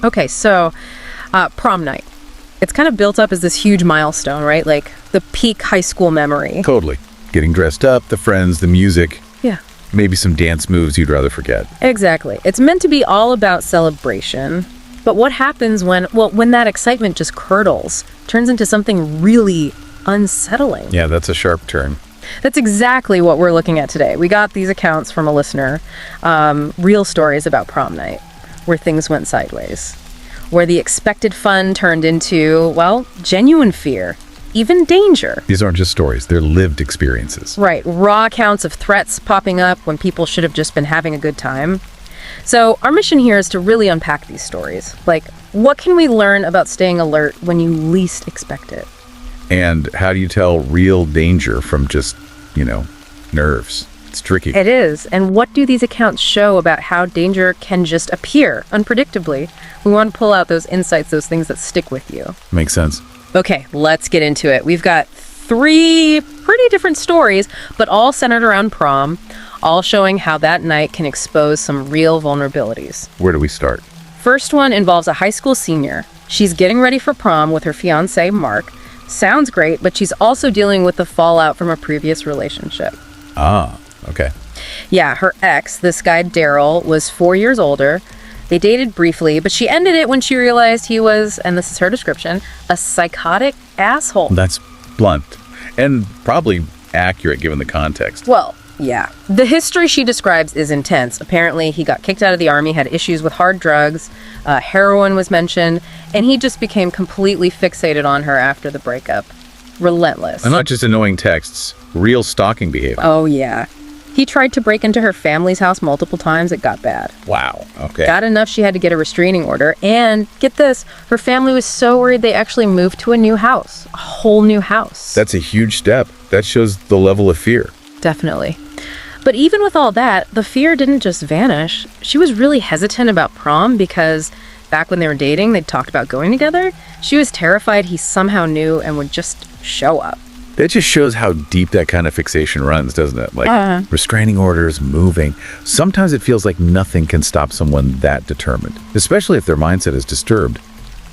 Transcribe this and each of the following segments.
Okay, so prom night. It's kind of built up as this huge milestone, right? Like the peak high school memory. Totally. Getting dressed up, the friends, the music. Yeah. Maybe some dance moves you'd rather forget. Exactly. It's meant to be all about celebration. But what happens when that excitement just curdles, turns into something really unsettling? Yeah, that's a sharp turn. That's exactly what we're looking at today. We got these accounts from a listener, real stories about prom night, where things went sideways, where the expected fun turned into, well, genuine fear, even danger. These aren't just stories, they're lived experiences. Right, raw accounts of threats popping up when people should have just been having a good time. So our mission here is to really unpack these stories. Like, what can we learn about staying alert when you least expect it? And how do you tell real danger from just, nerves? It's tricky. It is. And what do these accounts show about how danger can just appear unpredictably? We want to pull out those insights, those things that stick with you. Makes sense. Okay, let's get into it. We've got 3 pretty different stories, but all centered around prom, all showing how that night can expose some real vulnerabilities. Where do we start? First one involves a high school senior. She's getting ready for prom with her fiancé, Mark. Sounds great, but she's also dealing with the fallout from a previous relationship. Ah, okay. Yeah, her ex, this guy Daryl, was 4 years older. They dated briefly, but she ended it when she realized he was, and this is her description, a psychotic asshole. That's blunt. And probably accurate given the context. Well, yeah. The history she describes is intense. Apparently, he got kicked out of the army, had issues with hard drugs, heroin was mentioned, and he just became completely fixated on her after the breakup. Relentless. And not just annoying texts, real stalking behavior. Oh, yeah. He tried to break into her family's house multiple times. It got bad. Wow, okay. Got enough she had to get a restraining order. And get this, her family was so worried they actually moved to a new house. A whole new house. That's a huge step. That shows the level of fear. Definitely. But even with all that, the fear didn't just vanish. She was really hesitant about prom because back when they were dating, they'd talked about going together. She was terrified he somehow knew and would just show up. That just shows how deep that kind of fixation runs, doesn't it? Like restraining orders, moving. Sometimes it feels like nothing can stop someone that determined, especially if their mindset is disturbed.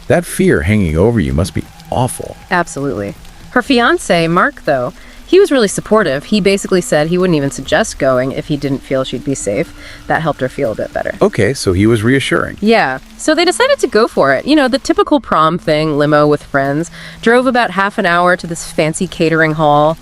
That fear hanging over you must be awful. Absolutely. Her fiancé, Mark, though, he was really supportive. He basically said he wouldn't even suggest going if he didn't feel she'd be safe. That helped her feel a bit better. Okay, so he was reassuring. Yeah, so they decided to go for it. The typical prom thing, limo with friends. Drove about half an hour to this fancy catering hall.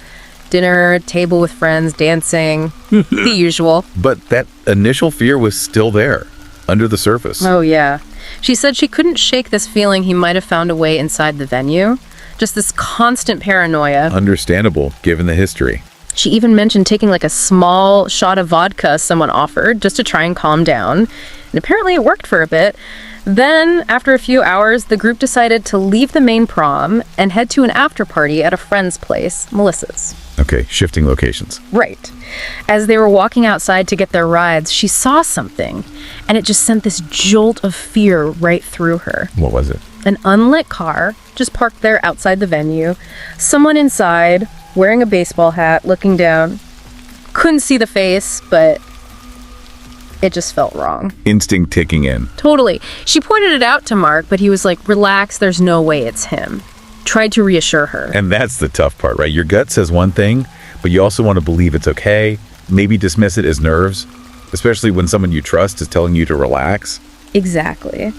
Dinner, table with friends, dancing, the usual. But that initial fear was still there, under the surface. Oh, yeah. She said she couldn't shake this feeling he might have found a way inside the venue. Just this constant paranoia. Understandable, given the history. She even mentioned taking like a small shot of vodka someone offered just to try and calm down. And apparently it worked for a bit. Then, after a few hours, the group decided to leave the main prom and head to an after party at a friend's place, Melissa's. Okay, shifting locations. Right. As they were walking outside to get their rides, she saw something, and it just sent this jolt of fear right through her. What was it? An unlit car just parked there outside the venue. Someone inside, wearing a baseball hat, looking down. Couldn't see the face, but it just felt wrong. Instinct ticking in. Totally. She pointed it out to Mark, but he was like, relax, there's no way it's him. Tried to reassure her. And that's the tough part, right? Your gut says one thing, but you also want to believe it's okay. Maybe dismiss it as nerves, especially when someone you trust is telling you to relax. Exactly.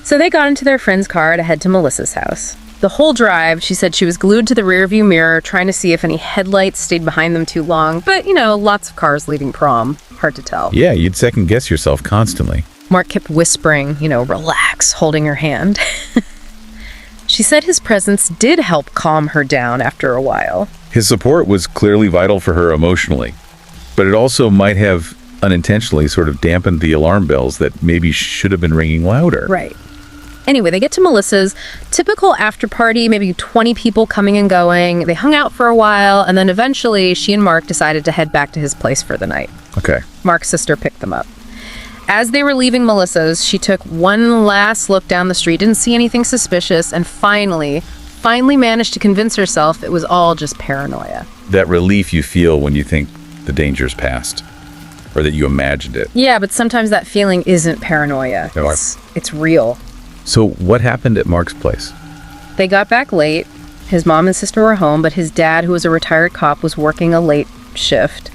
So they got into their friend's car to head to Melissa's house. The whole drive, she said she was glued to the rearview mirror, trying to see if any headlights stayed behind them too long. But, lots of cars leaving prom. Hard to tell. Yeah, you'd second guess yourself constantly. Mark kept whispering, relax, holding her hand. She said his presence did help calm her down after a while. His support was clearly vital for her emotionally, but it also might have unintentionally sort of dampened the alarm bells that maybe should have been ringing louder. Right. Anyway, they get to Melissa's. Typical after party, maybe 20 people coming and going. They hung out for a while, and then eventually she and Mark decided to head back to his place for the night. Okay. Mark's sister picked them up. As they were leaving Melissa's, she took one last look down the street, didn't see anything suspicious, and finally managed to convince herself it was all just paranoia. That relief you feel when you think the danger's past, or that you imagined it. Yeah, but sometimes that feeling isn't paranoia. It's real. So what happened at Mark's place? They got back late. His mom and sister were home, but his dad, who was a retired cop, was working a late shift.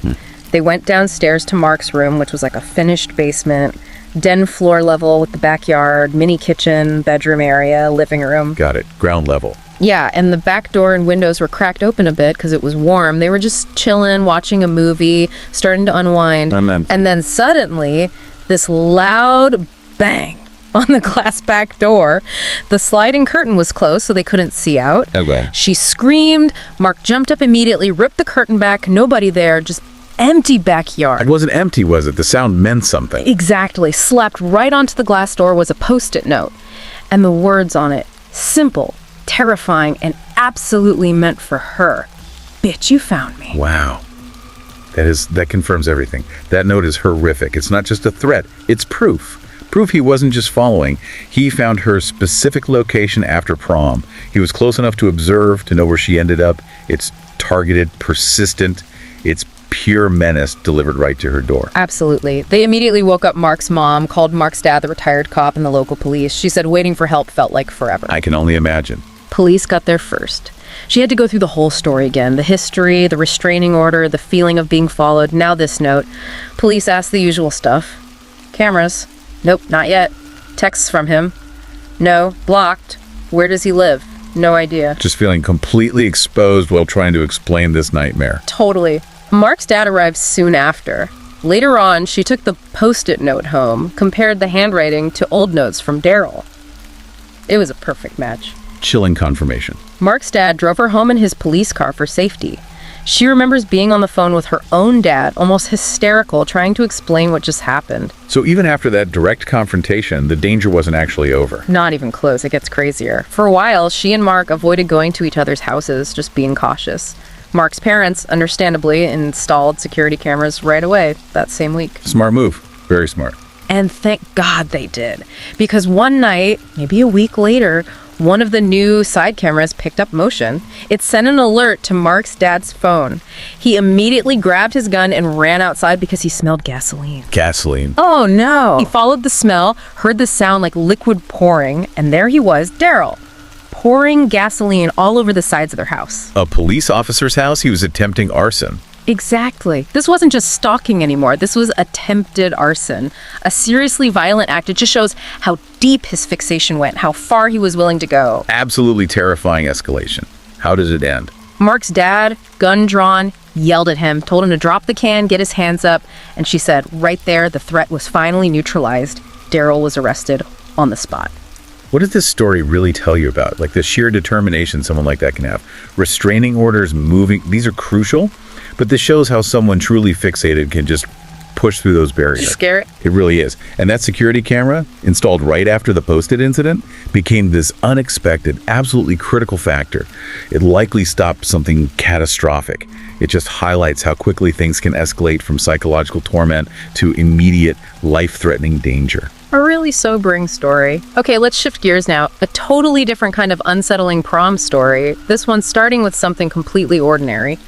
They went downstairs to Mark's room, which was like a finished basement, den floor level with the backyard, mini kitchen, bedroom area, living room. Got it. Ground level. Yeah, and the back door and windows were cracked open a bit because it was warm. They were just chilling, watching a movie, starting to unwind. And then suddenly, this loud bang on the glass back door. The sliding curtain was closed, so they couldn't see out. Okay. She screamed. Mark jumped up immediately, ripped the curtain back. Nobody there, just empty backyard. It wasn't empty, was it? The sound meant something. Exactly. Slapped right onto the glass door was a Post-it note. And the words on it, simple, terrifying, and absolutely meant for her. Bitch, you found me. Wow. That confirms everything. That note is horrific. It's not just a threat, it's proof. Proof he wasn't just following. He found her specific location after prom. He was close enough to observe, to know where she ended up. It's targeted, persistent. It's pure menace delivered right to her door. Absolutely. They immediately woke up Mark's mom, called Mark's dad, the retired cop, and the local police. She said waiting for help felt like forever. I can only imagine. Police got there first. She had to go through the whole story again. The history, the restraining order, the feeling of being followed. Now this note. Police asked the usual stuff. Cameras. Nope, not yet. Texts from him. No, blocked. Where does he live? No idea. Just feeling completely exposed while trying to explain this nightmare. Totally. Mark's dad arrived soon after. Later on, she took the Post-it note home, compared the handwriting to old notes from Daryl. It was a perfect match. Chilling confirmation. Mark's dad drove her home in his police car for safety. She remembers being on the phone with her own dad, almost hysterical, trying to explain what just happened. So even after that direct confrontation, the danger wasn't actually over. Not even close. It gets crazier. For a while, she and Mark avoided going to each other's houses, just being cautious. Mark's parents, understandably, installed security cameras right away that same week. Smart move. Very smart. And thank God they did. Because one night, maybe a week later, one of the new side cameras picked up motion. It sent an alert to Mark's dad's phone. He immediately grabbed his gun and ran outside because he smelled gasoline. Gasoline. Oh no! He followed the smell, heard the sound like liquid pouring, and there he was, Daryl, pouring gasoline all over the sides of their house. A police officer's house? He was attempting arson. Exactly. This wasn't just stalking anymore. This was attempted arson. A seriously violent act. It just shows how deep his fixation went, how far he was willing to go. Absolutely terrifying escalation. How did it end? Mark's dad, gun drawn, yelled at him, told him to drop the can, get his hands up, and she said right there the threat was finally neutralized. Daryl was arrested on the spot. What does this story really tell you about? Like the sheer determination someone like that can have. Restraining orders, moving, these are crucial, but this shows how someone truly fixated can just push through those barriers. Scary. It really is. And that security camera, installed right after the Post-it incident, became this unexpected, absolutely critical factor. It likely stopped something catastrophic. It just highlights how quickly things can escalate from psychological torment to immediate, life-threatening danger. A really sobering story. Okay, let's shift gears now. A totally different kind of unsettling prom story. This one starting with something completely ordinary.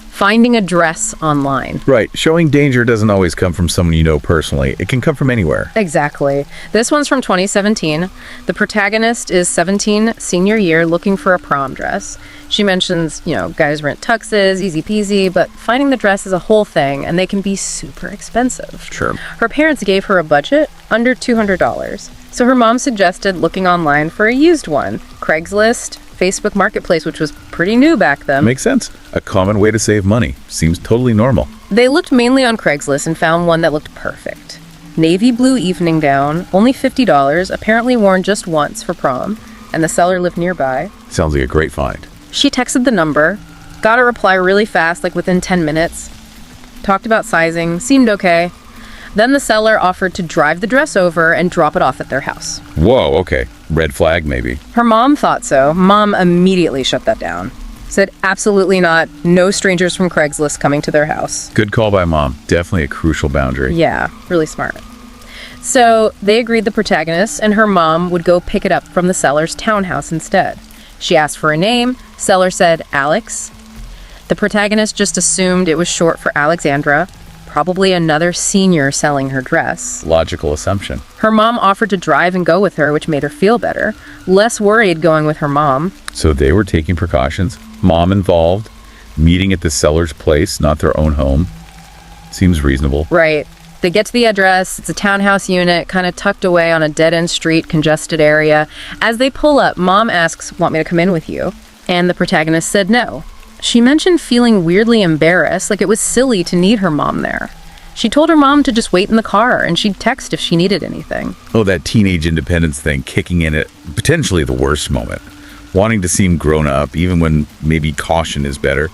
Finding a dress online. Right. Showing danger doesn't always come from someone you know personally. It can come from anywhere. Exactly. This one's from 2017. The protagonist is 17, senior year, looking for a prom dress. She mentions, guys rent tuxes, easy peasy, but finding the dress is a whole thing, and they can be super expensive. Sure. Her parents gave her a budget under $200. So her mom suggested looking online for a used one. Craigslist, Facebook Marketplace, which was pretty new back then. Makes sense. A common way to save money. Seems totally normal. They looked mainly on Craigslist and found one that looked perfect. Navy blue evening gown, only $50, apparently worn just once for prom, and the seller lived nearby. Sounds like a great find. She texted the number, got a reply really fast, like within 10 minutes, talked about sizing, seemed okay. Then the seller offered to drive the dress over and drop it off at their house. Whoa, okay. Red flag, maybe. Her mom thought so. Mom immediately shut that down. Said absolutely not. No strangers from Craigslist coming to their house. Good call by mom. Definitely a crucial boundary. Yeah, really smart. So they agreed the protagonist and her mom would go pick it up from the seller's townhouse instead. She asked for a name. Seller said Alex. The protagonist just assumed it was short for Alexandra. probably another senior selling her dress. Logical assumption. Her mom offered to drive and go with her, which made her feel better. Less worried going with her mom. So they were taking precautions. Mom involved. Meeting at the seller's place, not their own home. Seems reasonable. Right. They get to the address. It's a townhouse unit, kind of tucked away on a dead-end street, congested area. As they pull up, Mom asks, "Want me to come in with you?" And the protagonist said no. She mentioned feeling weirdly embarrassed, like it was silly to need her mom there. She told her mom to just wait in the car, and she'd text if she needed anything. Oh, that teenage independence thing kicking in at potentially the worst moment. Wanting to seem grown up, even when maybe caution is better.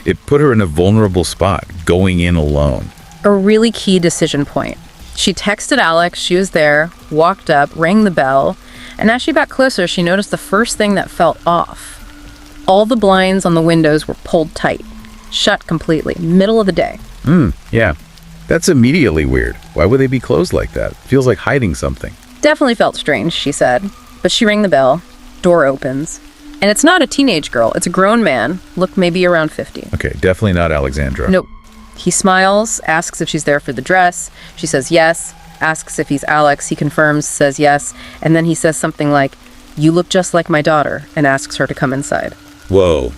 It put her in a vulnerable spot, going in alone. A really key decision point. She texted Alex, she was there, walked up, rang the bell, and as she got closer, she noticed the first thing that felt off. All the blinds on the windows were pulled tight, shut completely, middle of the day. Yeah. That's immediately weird. Why would they be closed like that? Feels like hiding something. Definitely felt strange, she said. But she rang the bell, door opens, and it's not a teenage girl, it's a grown man, looked maybe around 50. Okay, definitely not Alexandra. Nope. He smiles, asks if she's there for the dress. She says yes, asks if he's Alex. He confirms, says yes, and then he says something like, "You look just like my daughter," and asks her to come inside. Whoa.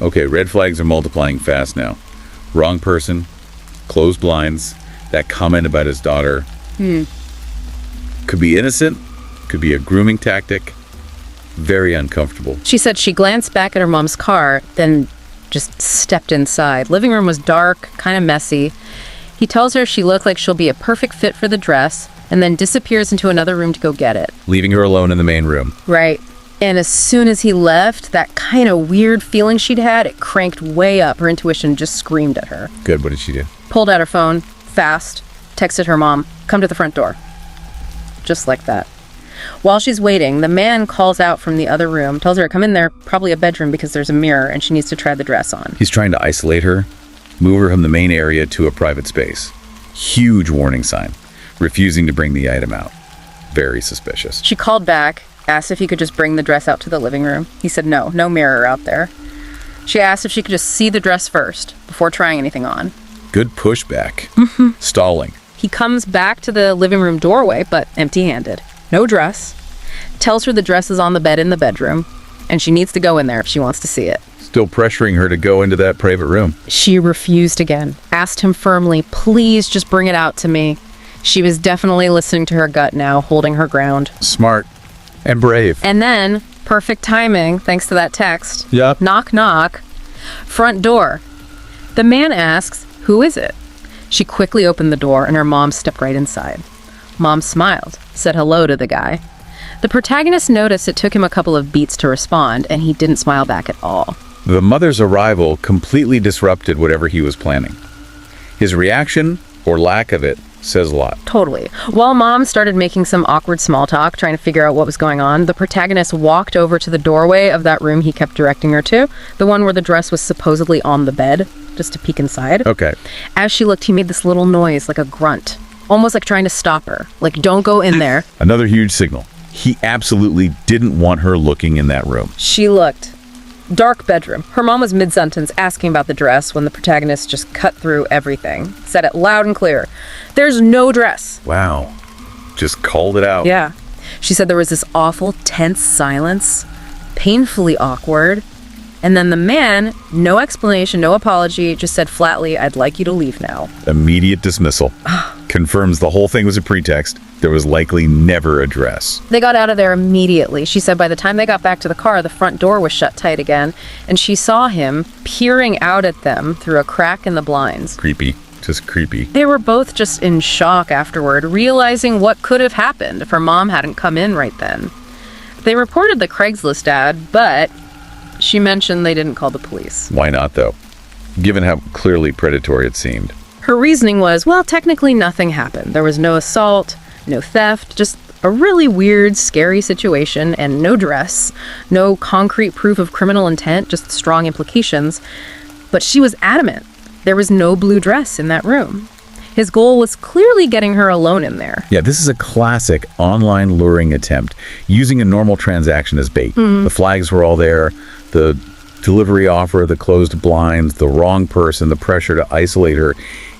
Okay, red flags are multiplying fast now. Wrong person, closed blinds, that comment about his daughter. Could be innocent, could be a grooming tactic. Very uncomfortable. She said she glanced back at her mom's car, then just stepped inside. Living room was dark, kind of messy. He tells her she looked like she'll be a perfect fit for the dress, and then disappears into another room to go get it. Leaving her alone in the main room. Right. And as soon as he left, that kind of weird feeling she'd had, it cranked way up. Her intuition just screamed at her. Good, what did she do? Pulled out her phone, fast, texted her mom, "Come to the front door." Just like that. While she's waiting, the man calls out from the other room, tells her to come in there, probably a bedroom because there's a mirror and she needs to try the dress on. He's trying to isolate her, move her from the main area to a private space. Huge warning sign. Refusing to bring the item out. Very suspicious. She called back, asked if he could just bring the dress out to the living room. He said no mirror out there. She asked if she could just see the dress first before trying anything on. Good pushback. Stalling. He comes back to the living room doorway, but empty-handed. No dress. Tells her the dress is on the bed in the bedroom, and she needs to go in there if she wants to see it. Still pressuring her to go into that private room. She refused again. Asked him firmly, "Please just bring it out to me." She was definitely listening to her gut now, holding her ground. Smart. And brave. And then, perfect timing, thanks to that text. Yep. Knock, knock. Front door. The man asks, "Who is it?" She quickly opened the door, and her mom stepped right inside. Mom smiled, said hello to the guy. The protagonist noticed it took him a couple of beats to respond, and he didn't smile back at all. The mother's arrival completely disrupted whatever he was planning. His reaction, or lack of it, says a lot. Totally. While Mom started making some awkward small talk, trying to figure out what was going on, the protagonist walked over to the doorway of that room he kept directing her to, the one where the dress was supposedly on the bed, just to peek inside. Okay. As she looked, he made this little noise, like a grunt, almost like trying to stop her. Like, don't go in there. Another huge signal. He absolutely didn't want her looking in that room. She looked. Dark bedroom. Her mom was mid-sentence asking about the dress when the protagonist just cut through everything. Said it loud and clear. "There's no dress." Wow. Just called it out. Yeah. She said there was this awful, tense silence. Painfully awkward. And then the man, no explanation, no apology, just said flatly, "I'd like you to leave now." Immediate dismissal. Confirms the whole thing was a pretext. There was likely never a dress. They got out of there immediately. She said by the time they got back to the car, the front door was shut tight again, and she saw him peering out at them through a crack in the blinds. Creepy. Just creepy. They were both just in shock afterward, realizing what could have happened if her mom hadn't come in right then. They reported the Craigslist ad, but she mentioned they didn't call the police. Why not, though? Given how clearly predatory it seemed. Her reasoning was, well, technically nothing happened. There was no assault, no theft, just a really weird, scary situation, and no dress, no concrete proof of criminal intent, just strong implications. But she was adamant. There was no blue dress in that room. His goal was clearly getting her alone in there. Yeah, this is a classic online luring attempt, using a normal transaction as bait. The flags were all there. The delivery offer, the closed blinds, the wrong person, the pressure to isolate her.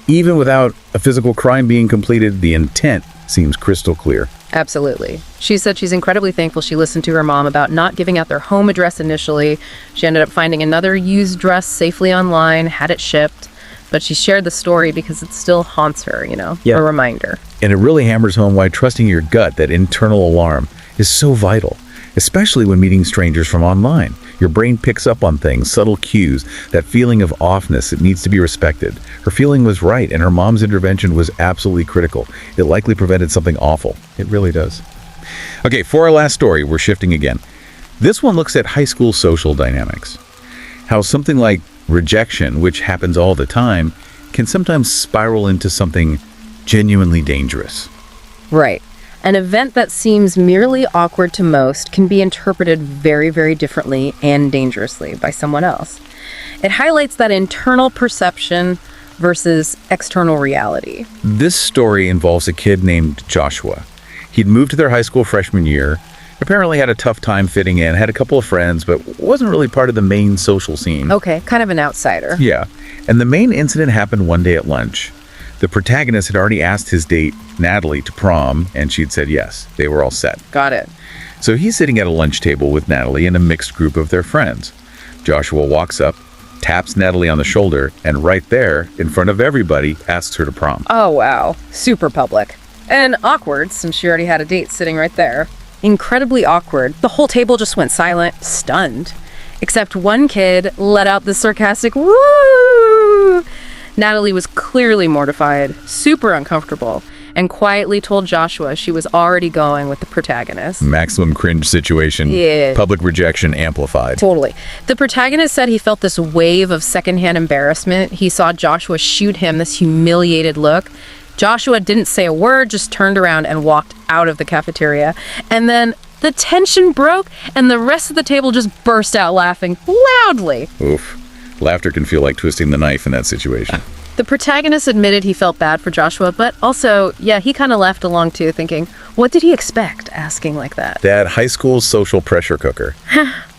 Even without a physical crime being completed, the intent seems crystal clear. Absolutely. She said she's incredibly thankful she listened to her mom about not giving out their home address initially. She ended up finding another used dress safely online, had it shipped, but she shared the story because it still haunts her, a reminder. And it really hammers home why trusting your gut, that internal alarm, is so vital, especially when meeting strangers from online. Your brain picks up on things, subtle cues, that feeling of offness. It needs to be respected. Her feeling was right, and her mom's intervention was absolutely critical. It likely prevented something awful. It really does. Okay, for our last story, we're shifting again. This one looks at high school social dynamics. How something like rejection, which happens all the time, can sometimes spiral into something genuinely dangerous. Right. An event that seems merely awkward to most can be interpreted very, very differently and dangerously by someone else. It highlights that internal perception versus external reality. This story involves a kid named Joshua. He'd moved to their high school freshman year, apparently had a tough time fitting in, had a couple of friends, but wasn't really part of the main social scene. Okay, kind of an outsider. Yeah, and the main incident happened one day at lunch. The protagonist had already asked his date, Natalie, to prom, and she'd said yes. They were all set. Got it. So he's sitting at a lunch table with Natalie and a mixed group of their friends. Joshua walks up, taps Natalie on the shoulder, and right there, in front of everybody, asks her to prom. Oh, wow. Super public. And awkward, since she already had a date sitting right there. Incredibly awkward. The whole table just went silent, stunned. Except one kid let out the sarcastic woo! Natalie was clearly mortified, super uncomfortable, and quietly told Joshua she was already going with the protagonist. Maximum cringe situation. Yeah. Public rejection amplified. Totally. The protagonist said he felt this wave of secondhand embarrassment. He saw Joshua shoot him this humiliated look. Joshua didn't say a word, just turned around and walked out of the cafeteria. And then the tension broke, and the rest of the table just burst out laughing loudly. Oof. Laughter can feel like twisting the knife in that situation. The protagonist admitted he felt bad for Joshua, but also, he kind of laughed along too, thinking, what did he expect asking like that? That high school social pressure cooker.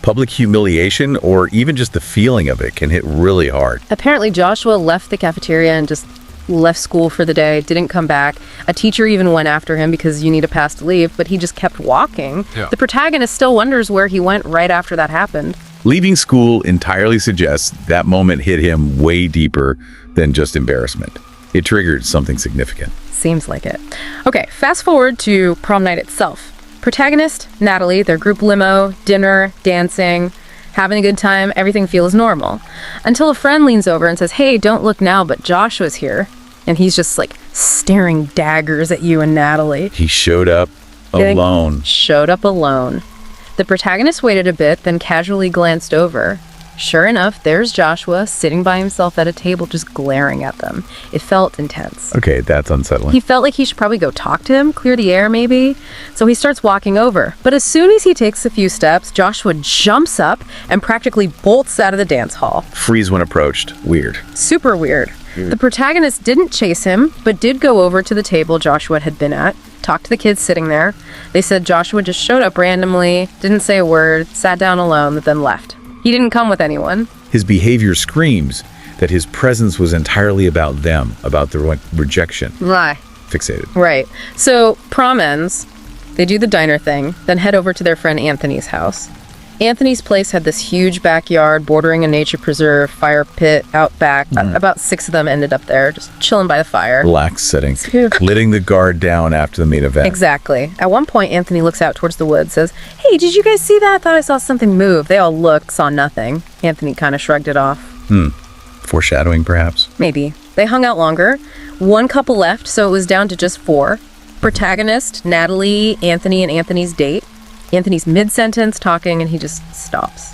Public humiliation, or even just the feeling of it, can hit really hard. Apparently, Joshua left the cafeteria and just left school for the day, didn't come back. A teacher even went after him because you need a pass to leave, but he just kept walking. Yeah. The protagonist still wonders where he went right after that happened. Leaving school entirely suggests that moment hit him way deeper than just embarrassment. It triggered something significant. Seems like it. Okay, fast forward to prom night itself. Protagonist, Natalie, their group limo, dinner, dancing, having a good time, everything feels normal. Until a friend leans over and says, hey, don't look now, but Joshua's here. And he's just like staring daggers at you and Natalie. He showed up alone. Showed up alone. The protagonist waited a bit, then casually glanced over. Sure enough, there's Joshua sitting by himself at a table just glaring at them. It felt intense. Okay, that's unsettling. He felt like he should probably go talk to him, clear the air maybe. So he starts walking over. But as soon as he takes a few steps, Joshua jumps up and practically bolts out of the dance hall. Freeze when approached. Weird. Super weird. The protagonist didn't chase him, but did go over to the table Joshua had been at, talked to the kids sitting there. They said Joshua just showed up randomly, didn't say a word, sat down alone, then left. He didn't come with anyone. His behavior screams that his presence was entirely about them, about the rejection. Lie. Fixated. Right. So prom ends. They do the diner thing, then head over to their friend Anthony's house. Anthony's place had this huge backyard bordering a nature preserve, fire pit out back. About 6 of them ended up there, just chilling by the fire. Relaxed setting. Letting the guard down after the main event. Exactly. At one point, Anthony looks out towards the woods, says, hey, did you guys see that? I thought I saw something move. They all looked, saw nothing. Anthony kind of shrugged it off. Foreshadowing, perhaps? Maybe. They hung out longer. One couple left, so it was down to just 4. Protagonist, Natalie, Anthony, and Anthony's date. Anthony's mid-sentence talking, and he just stops.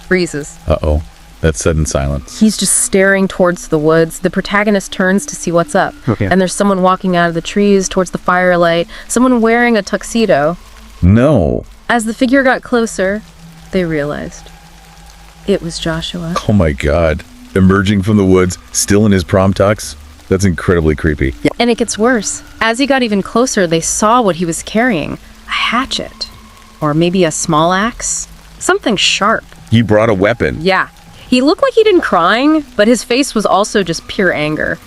Freezes. Uh-oh. That sudden silence. He's just staring towards the woods. The protagonist turns to see what's up. Okay. And there's someone walking out of the trees towards the firelight. Someone wearing a tuxedo. No. As the figure got closer, they realized it was Joshua. Oh my God. Emerging from the woods, still in his prom tux? That's incredibly creepy. And it gets worse. As he got even closer, they saw what he was carrying. A hatchet. Or maybe a small axe. Something sharp. He brought a weapon. Yeah. He looked like he'd been crying, but his face was also just pure anger.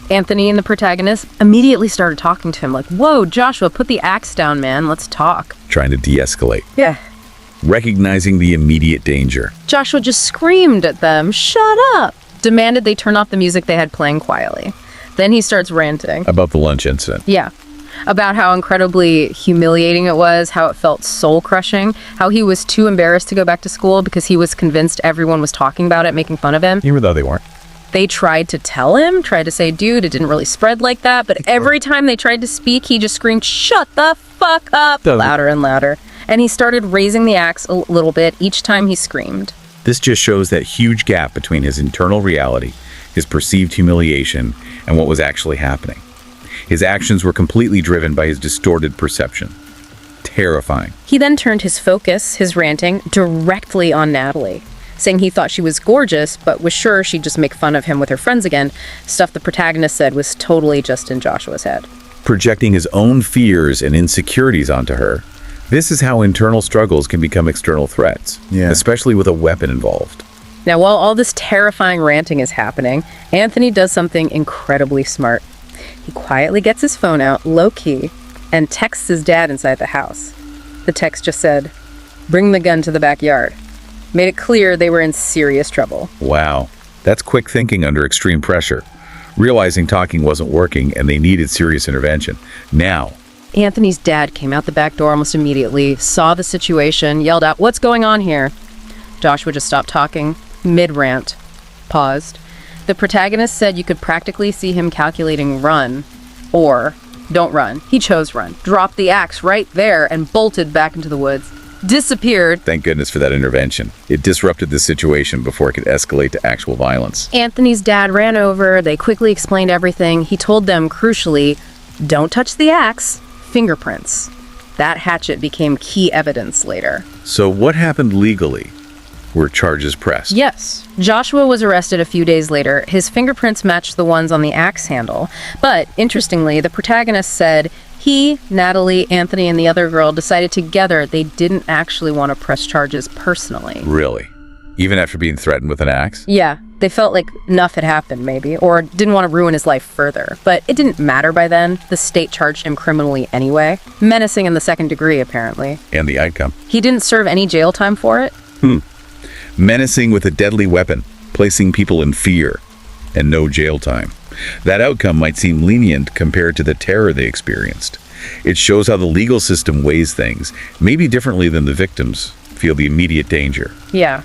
Anthony and the protagonist immediately started talking to him like, "Whoa, Joshua, put the axe down, man. Let's talk." Trying to de-escalate. Yeah. Recognizing the immediate danger. Joshua just screamed at them, "Shut up!" Demanded they turn off the music they had playing quietly. Then he starts ranting. About the lunch incident. Yeah. About how incredibly humiliating it was, how it felt soul-crushing, how he was too embarrassed to go back to school because he was convinced everyone was talking about it, making fun of him. Even though they weren't. They tried to tell him, tried to say, "Dude, it didn't really spread like that," but every time they tried to speak, he just screamed, "Shut the fuck up!" louder and louder. And he started raising the axe a little bit each time he screamed. This just shows that huge gap between his internal reality, his perceived humiliation, and what was actually happening. His actions were completely driven by his distorted perception. Terrifying. He then turned his focus, his ranting, directly on Natalie, saying he thought she was gorgeous, but was sure she'd just make fun of him with her friends again. Stuff the protagonist said was totally just in Joshua's head. Projecting his own fears and insecurities onto her. This is how internal struggles can become external threats, especially with a weapon involved. Now, while all this terrifying ranting is happening, Anthony does something incredibly smart. He quietly gets his phone out, low-key, and texts his dad inside the house. The text just said, "Bring the gun to the backyard." Made it clear they were in serious trouble. Wow, that's quick thinking under extreme pressure. Realizing talking wasn't working and they needed serious intervention. Now, Anthony's dad came out the back door almost immediately, saw the situation, yelled out, "What's going on here?" Joshua just stopped talking, mid-rant, paused. The protagonist said you could practically see him calculating run or don't run. He chose run, dropped the axe right there and bolted back into the woods. Disappeared. Thank goodness for that intervention. It disrupted the situation before it could escalate to actual violence. Anthony's dad ran over. They quickly explained everything. He told them, crucially, don't touch the axe. Fingerprints. That hatchet became key evidence later. So what happened legally? Were charges pressed? Yes. Joshua was arrested a few days later. His fingerprints matched the ones on the axe handle. But, interestingly, the protagonist said he, Natalie, Anthony, and the other girl decided together they didn't actually want to press charges personally. Really? Even after being threatened with an axe? Yeah. They felt like enough had happened, maybe, or didn't want to ruin his life further. But it didn't matter by then. The state charged him criminally anyway. Menacing in the second degree, apparently. And the outcome? He didn't serve any jail time for it. Menacing with a deadly weapon, placing people in fear, and no jail time. That outcome might seem lenient compared to the terror they experienced. It shows how the legal system weighs things, maybe differently than the victims feel the immediate danger. Yeah.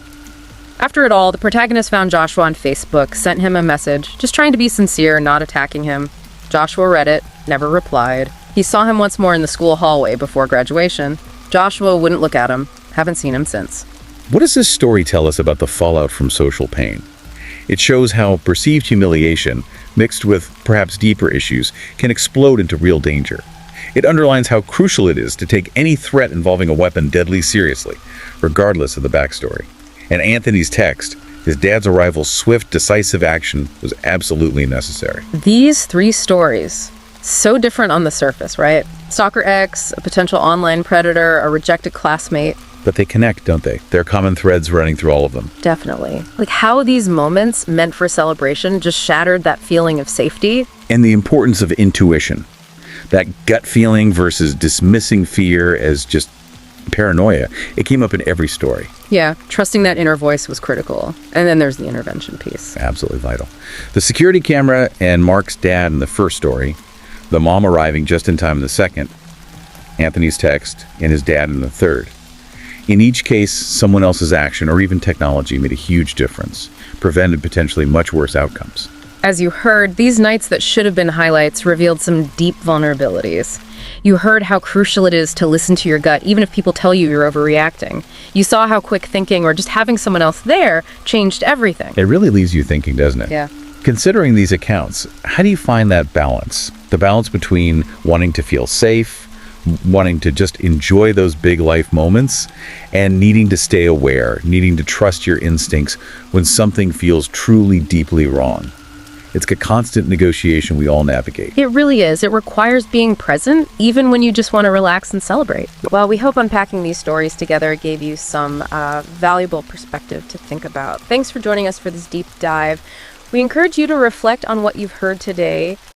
After it all, the protagonist found Joshua on Facebook, sent him a message, just trying to be sincere, not attacking him. Joshua read it, never replied. He saw him once more in the school hallway before graduation. Joshua wouldn't look at him. Haven't seen him since. What does this story tell us about the fallout from social pain? It shows how perceived humiliation, mixed with perhaps deeper issues, can explode into real danger. It underlines how crucial it is to take any threat involving a weapon deadly seriously, regardless of the backstory. And Anthony's text, his dad's arrival's swift, decisive action, was absolutely necessary. These three stories, so different on the surface, right? Stalker X, a potential online predator, a rejected classmate. But they connect, don't they? There are common threads running through all of them. Definitely. Like how these moments meant for celebration just shattered that feeling of safety. And the importance of intuition. That gut feeling versus dismissing fear as just paranoia. It came up in every story. Yeah, trusting that inner voice was critical. And then there's the intervention piece. Absolutely vital. The security camera and Mark's dad in the first story, the mom arriving just in time in the second, Anthony's text, and his dad in the third. In each case, someone else's action or even technology made a huge difference, prevented potentially much worse outcomes. As you heard, these nights that should have been highlights revealed some deep vulnerabilities. You heard how crucial it is to listen to your gut, even if people tell you you're overreacting. You saw how quick thinking or just having someone else there changed everything. It really leaves you thinking, doesn't it? Yeah. Considering these accounts, how do you find that balance? The balance between wanting to feel safe, wanting to just enjoy those big life moments, and needing to stay aware, needing to trust your instincts when something feels truly deeply wrong. It's a constant negotiation we all navigate. It really is. It requires being present, even when you just want to relax and celebrate. Well, we hope unpacking these stories together gave you some valuable perspective to think about. Thanks for joining us for this deep dive. We encourage you to reflect on what you've heard today.